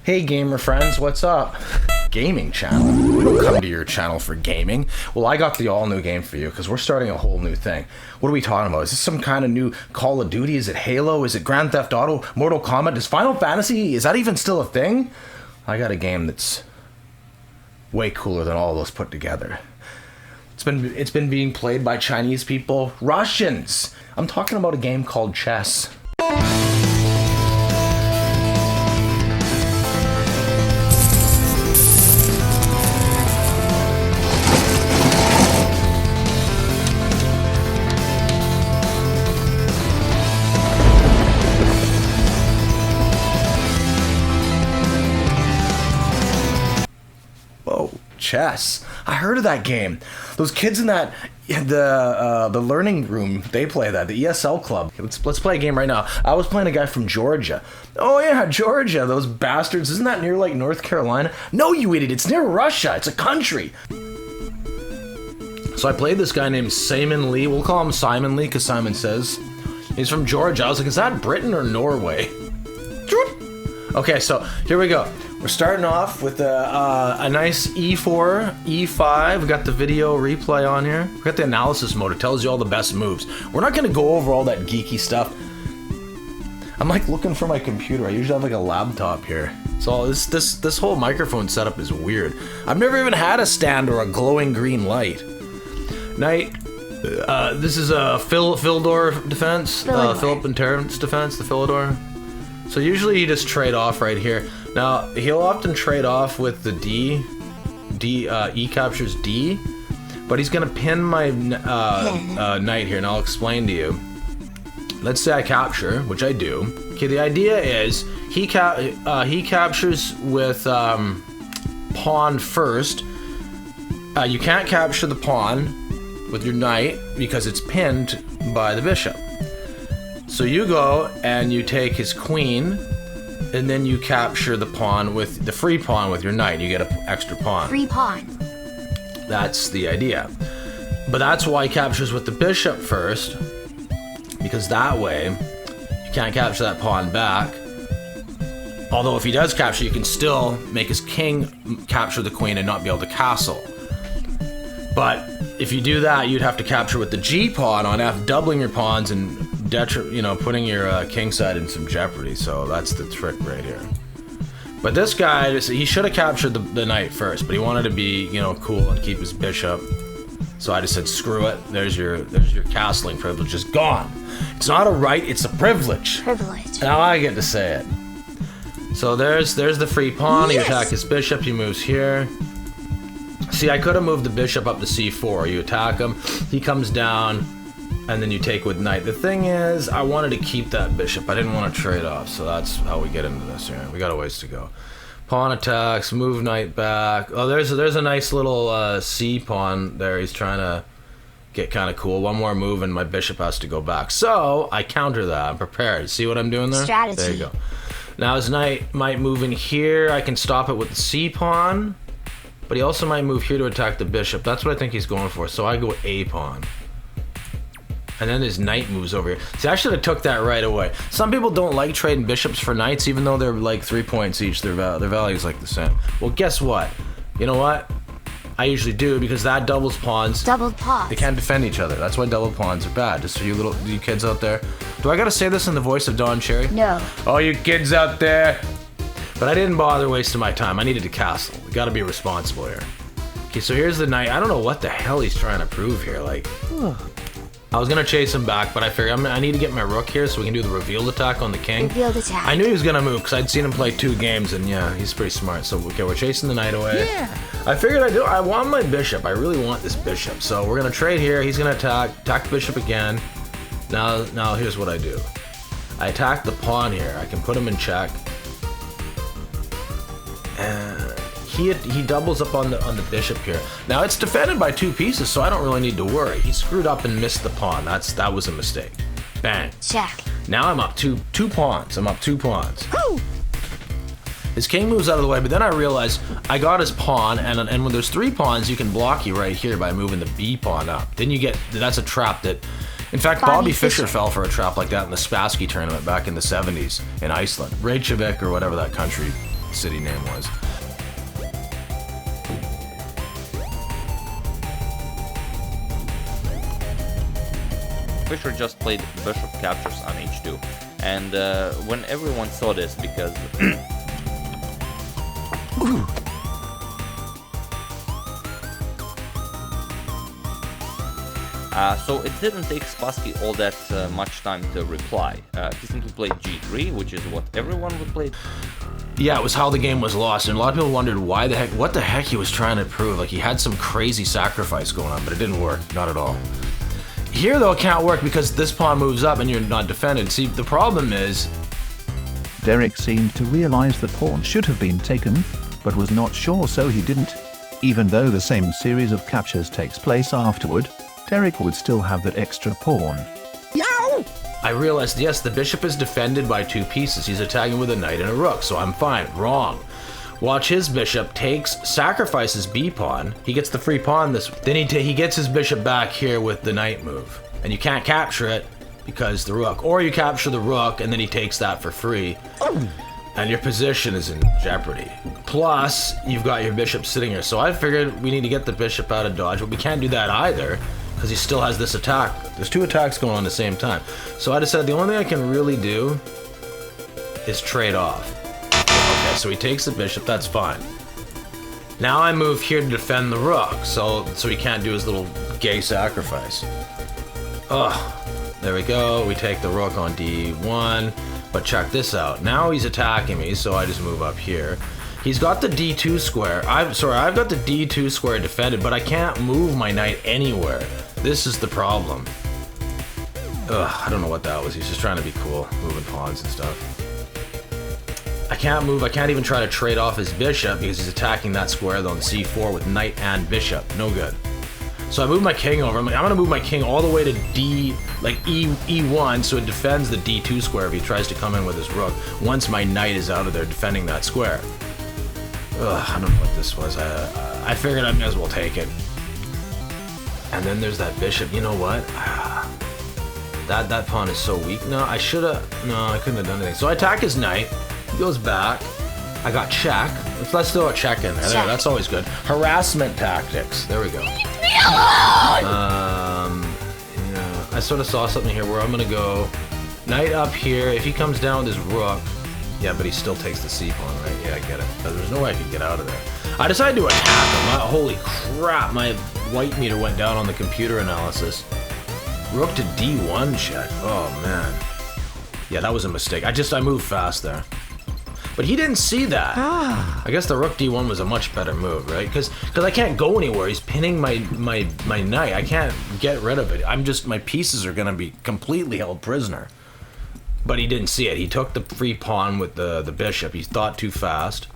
Hey gamer friends, what's up? Gaming channel? We don't come to your channel for gaming. Well, I got the all new game for you because we're starting a whole new thing. What are we talking about? Is this some kind of new Call of Duty? Is it Halo? Is it Grand Theft Auto? Mortal Kombat? Is Final Fantasy? Is that even still a thing? I got a game that's way cooler than all those put together. It's been being played by Chinese people, Russians. I'm talking about a game called chess. Whoa, chess. I heard of that game. Those kids in the learning room, they play that, the ESL club. Let's play a game right now. I was playing a guy from Georgia. Oh yeah, Georgia, those bastards. Isn't that near like North Carolina? No, you idiot, it's near Russia. It's a country. So I played this guy named Simon Lee. We'll call him Simon Lee because Simon says. He's from Georgia. I was like, is that Britain or Norway? Okay, so here we go. We're starting off with a nice E4, E5. We got the video replay on here. We got the analysis mode. It tells you all the best moves. We're not going to go over all that geeky stuff. I'm like looking for my computer. I usually have like a laptop here. So this whole microphone setup is weird. I've never even had a stand or a glowing green light. Knight. This is a Philidor defense. Philip and Terrence defense. The Philidor. So usually you just trade off right here. Now, he'll often trade off with the E captures D, but he's gonna pin my knight here, and I'll explain to you. Let's say I capture, which I do. Okay, the idea is he captures with pawn first. You can't capture the pawn with your knight because it's pinned by the bishop. So you go and you take his queen, and then you capture the pawn with the free pawn with your knight. You get an extra pawn. Free pawn. That's the idea. But that's why he captures with the bishop first, because that way you can't capture that pawn back. Although if he does capture, you can still make his king capture the queen and not be able to castle. But if you do that, you'd have to capture with the G pawn on F, doubling your pawns and putting your king side in some jeopardy. So that's the trick right here. But this guy, he should have captured the knight first, but he wanted to be, cool and keep his bishop. So I just said, screw it. There's your castling privilege is gone. It's not a right, it's a privilege. Privilege. Now I get to say it. So there's the free pawn. Yes. You attack his bishop. He moves here. See, I could have moved the bishop up to c4. You attack him, he comes down, and then you take with knight. The thing is, I wanted to keep that bishop. I didn't want to trade off, so that's how we get into this here. We got a ways to go. Pawn attacks, move knight back. Oh, there's a nice little c pawn there. He's trying to get kind of cool. One more move, and my bishop has to go back. So I counter that. I'm prepared. See what I'm doing there? Strategy. There you go. Now his knight might move in here. I can stop it with the c pawn. But he also might move here to attack the bishop. That's what I think he's going for. So I go a pawn. And then his knight moves over here. See, I should have took that right away. Some people don't like trading bishops for knights, even though they're like 3 points each. Their value's like the same. Well, guess what? You know what? I usually do because that doubles pawns. Doubled pawns. They can't defend each other. That's why double pawns are bad. Just for you kids out there. Do I gotta say this in the voice of Don Cherry? No. Oh, you kids out there. But I didn't bother wasting my time. I needed to castle. We gotta be responsible here. Okay, so here's the knight. I don't know what the hell he's trying to prove here. Like, I was gonna chase him back, but I figured I need to get my rook here so we can do the revealed attack on the king. Revealed attack. I knew he was gonna move because I'd seen him play 2 games, and yeah, he's pretty smart. So okay, we're chasing the knight away. Yeah. I figured I want my bishop. I really want this bishop. So we're gonna trade here. He's gonna attack the bishop again. Now here's what I do. I attack the pawn here. I can put him in check. He doubles up on the bishop here. Now it's defended by 2 pieces, so I don't really need to worry. He screwed up and missed the pawn. That was a mistake. Bang. Check. Now I'm up two pawns. I'm up 2 pawns. Woo! His king moves out of the way, but then I realized I got his pawn, and when there's 3 pawns, you can block you right here by moving the b pawn up. Then that's a trap that In fact, Bobby Fischer fell for a trap like that in the Spassky tournament back in the 70s in Iceland. Reykjavik or whatever that country the city name was. Fischer just played bishop captures on h2, and when everyone saw this, because so it didn't take Spassky all that much time to reply. He simply played g3, which is what everyone would play. Yeah, it was how the game was lost, and a lot of people wondered what the heck he was trying to prove. Like, he had some crazy sacrifice going on, but it didn't work, not at all. Here, though, it can't work because this pawn moves up and you're not defended. See, the problem is... Derek seemed to realize the pawn should have been taken, but was not sure, so he didn't. Even though the same series of captures takes place afterward, Derek would still have that extra pawn. Yow! I realized, yes, the bishop is defended by 2 pieces. He's attacking with a knight and a rook, so I'm fine. Wrong. Watch his bishop sacrifices b pawn. He gets the free pawn. Then he gets his bishop back here with the knight move, and you can't capture it because the rook. Or you capture the rook, and then he takes that for free, and your position is in jeopardy. Plus, you've got your bishop sitting here. So I figured we need to get the bishop out of dodge, but we can't do that either because he still has this attack. There's 2 attacks going on at the same time. So I decided the only thing I can really do is trade off. Okay, so he takes the bishop, that's fine. Now I move here to defend the rook, so he can't do his little gay sacrifice. There we go, we take the rook on d1, but check this out. Now he's attacking me, so I just move up here. He's got the d2 square. I've got the d2 square defended, but I can't move my knight anywhere. This is the problem. I don't know what that was. He's just trying to be cool, moving pawns and stuff. I can't move. I can't even try to trade off his bishop because he's attacking that square on c4 with knight and bishop. No good. So I move my king over. I'm gonna move my king all the way to e1, so it defends the d2 square if he tries to come in with his rook. Once my knight is out of there defending that square. I don't know what this was. I figured I may as well take it. And then there's that bishop. You know what? That pawn is so weak. No, I couldn't have done anything. So I attack his knight. He goes back. I got check. Let's throw a check in there. There, that's always good. Harassment tactics. There we go. Leave me alone! Yeah, I sort of saw something here where I'm gonna go knight up here. If he comes down with his rook, yeah, but he still takes the c pawn, right? Yeah, I get it. There's no way I could get out of there. I decided to attack him. Holy crap! My white meter went down on the computer analysis. Rook to d1 check. Oh man. Yeah, that was a mistake. I moved fast there. But he didn't see that. I guess the rook d1 was a much better move, right? Because I can't go anywhere. He's pinning my knight. I can't get rid of it. My pieces are gonna be completely held prisoner. But he didn't see it. He took the free pawn with the bishop. He thought too fast.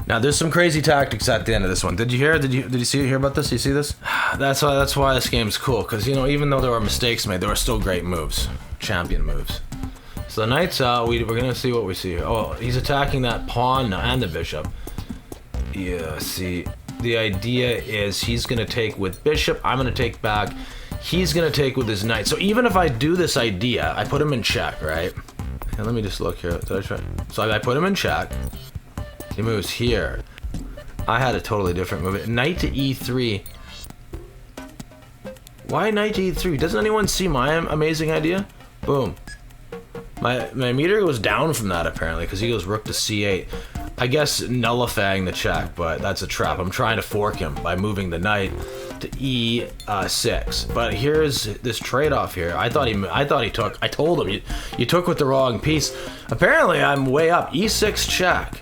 Now there's some crazy tactics at the end of this one. Did you hear? Did you hear about this? You see this? That's why this game's cool. Because even though there were mistakes made, there were still great moves, champion moves. So the knight's out. We're gonna see what we see here. Oh, he's attacking that pawn now and the bishop. Yeah. See, the idea is he's gonna take with bishop. I'm gonna take back. He's gonna take with his knight. So even if I do this idea, I put him in check, right? And let me just look here. Did I try? So I put him in check. He moves here. I had a totally different move. Knight to e3. Why knight to e3? Doesn't anyone see my amazing idea? Boom. My meter goes down from that apparently because he goes rook to c8. I guess nullifying the check, but that's a trap. I'm trying to fork him by moving the knight to e6. But here's this trade-off here. I thought he took. I told him you took with the wrong piece. Apparently I'm way up. e6 check.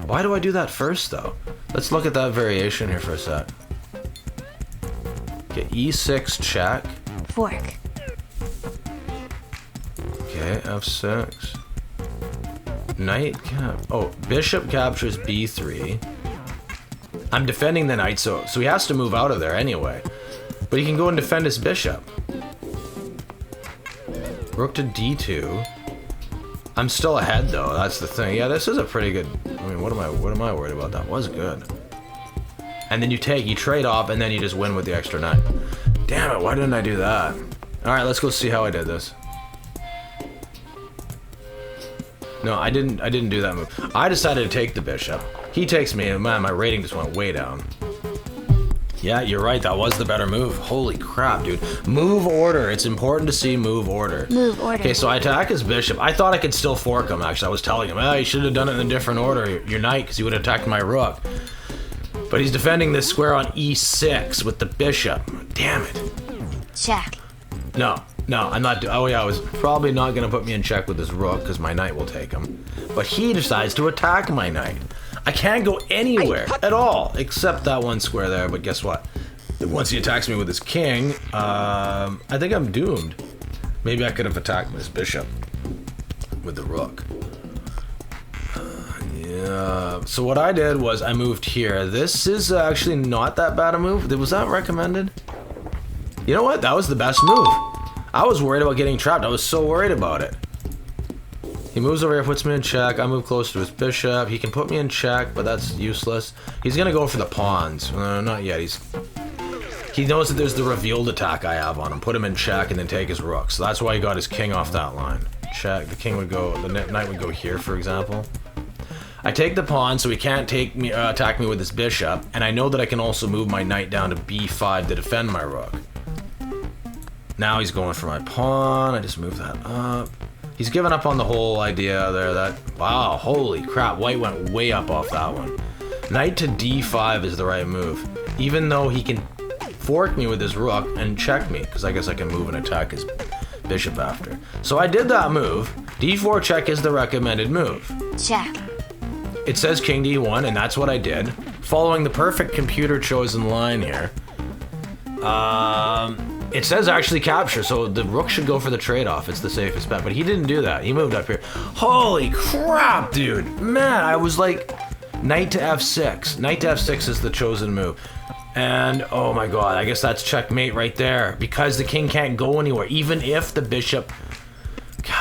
Why do I do that first though? Let's look at that variation here for a sec. Okay, e6 check. Fork. Okay, f6. Knight cap. Oh, bishop captures b3. I'm defending the knight, so he has to move out of there anyway. But he can go and defend his bishop. Rook to d2. I'm still ahead though. That's the thing. Yeah, this is a pretty good. I mean, what am I worried about? That was good. And then you trade off, and then you just win with the extra knight. Damn it! Why didn't I do that? All right, let's go see how I did this. No, I didn't do that move. I decided to take the bishop. He takes me, and man, my rating just went way down. Yeah, you're right. That was the better move. Holy crap, dude. Move order. It's important to see move order. Move order. Okay, so I attack his bishop. I thought I could still fork him, actually. I was telling him, you should have done it in a different order, your knight, because he would have attacked my rook. But he's defending this square on e6 with the bishop. Damn it. Check. No, I'm not oh yeah, I was probably not going to put me in check with this rook, because my knight will take him. But he decides to attack my knight. I can't go anywhere at all, except that one square there, but guess what? Once he attacks me with his king, I think I'm doomed. Maybe I could have attacked this bishop with the rook. Yeah, so what I did was I moved here. This is actually not that bad a move. Was that recommended? You know what? That was the best move. I was worried about getting trapped. I was so worried about it. He moves over here, puts me in check. I move close to his bishop. He can put me in check, but that's useless. He's gonna go for the pawns. Not yet. He knows that there's the revealed attack I have on him. Put him in check and then take his rook. So that's why he got his king off that line. Check. The king would go. The knight would go here, for example. I take the pawn, so he can't take me, attack me with his bishop, and I know that I can also move my knight down to b5 to defend my rook. Now he's going for my pawn. I just move that up. He's given up on the whole idea there. Wow, holy crap, white went way up off that one. Knight to d5 is the right move, even though he can fork me with his rook and check me, because I guess I can move and attack his bishop after. So I did that move. d4 check is the recommended move. Check. It says king d1, and that's what I did, following the perfect computer chosen line here. It says actually capture, so the rook should go for the trade-off. It's the safest bet, but he didn't do that. He moved up here. Holy crap, dude. Man, I was like, knight to f6. Knight to f6 is the chosen move. And, oh my god, I guess that's checkmate right there, because the king can't go anywhere, even if the bishop...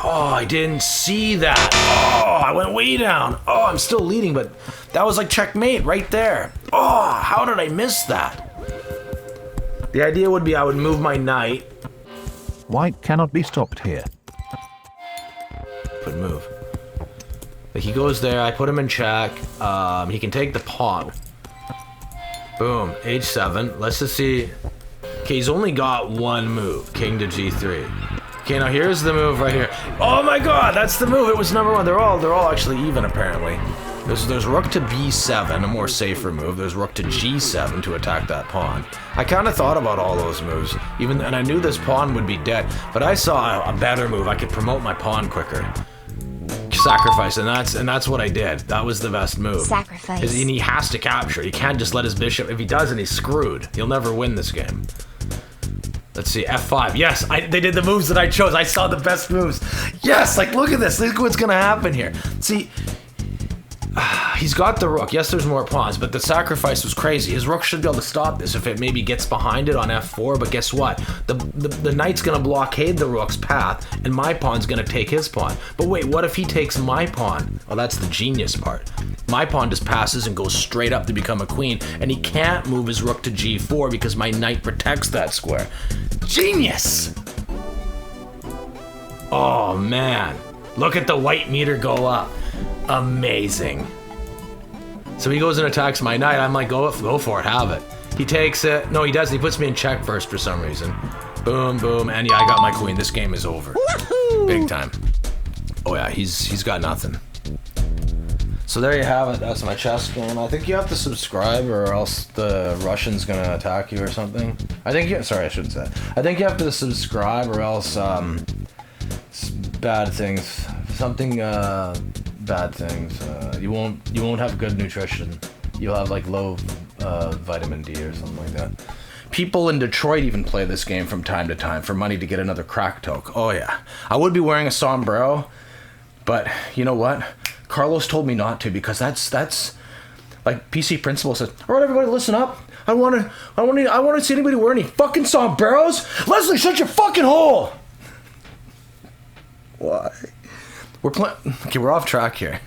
Oh, I didn't see that. Oh, I went way down. Oh, I'm still leading, but that was like checkmate right there. Oh, how did I miss that? The idea would be I would move my knight. White cannot be stopped here. But move. Like he goes there, I put him in check. He can take the pawn. Boom, h7. Let's just see. Okay, he's only got one move. King to g3. Okay, now here's the move right here. Oh my god, that's the move. It was number one. They're all actually even apparently. There's rook to b7, a more safer move. There's rook to g7 to attack that pawn. I kind of thought about all those moves, and I knew this pawn would be dead, but I saw a better move. I could promote my pawn quicker. Sacrifice, and that's what I did. That was the best move. Sacrifice. And he has to capture. He can't just let his bishop. If he doesn't, he's screwed. He'll never win this game. Let's see, f5. Yes, they did the moves that I chose. I saw the best moves. Yes, like look at this. Look what's gonna happen here. See. He's got the rook. Yes, there's more pawns, but the sacrifice was crazy. His rook should be able to stop this if it maybe gets behind it on f4, but guess what? The knight's gonna blockade the rook's path, and my pawn's gonna take his pawn. But wait, what if he takes my pawn? Oh, that's the genius part. My pawn just passes and goes straight up to become a queen, and he can't move his rook to g4 because my knight protects that square. Genius! Oh, man. Look at the white meter go up. Amazing. So he goes and attacks my knight. I'm like, go for it, have it. He takes it. No, he doesn't. He puts me in check first for some reason. Boom, boom, and yeah, I got my queen. This game is over. Woohoo! Big time. Oh yeah, he's got nothing. So there you have it. That's my chess game. I think you have to subscribe, or else the Russian's gonna attack you or something. Sorry, I shouldn't say that. I think you have to subscribe, or else bad things. Bad things. You won't have good nutrition. You'll have like low vitamin D or something like that. People in Detroit even play this game from time to time for money to get another crack toke. Oh yeah. I would be wearing a sombrero, but you know what? Carlos told me not to, because that's like PC Principal says, all right, everybody listen up. I want to see anybody wear any fucking sombreros. Leslie, shut your fucking hole. Why? Okay, we're off track here.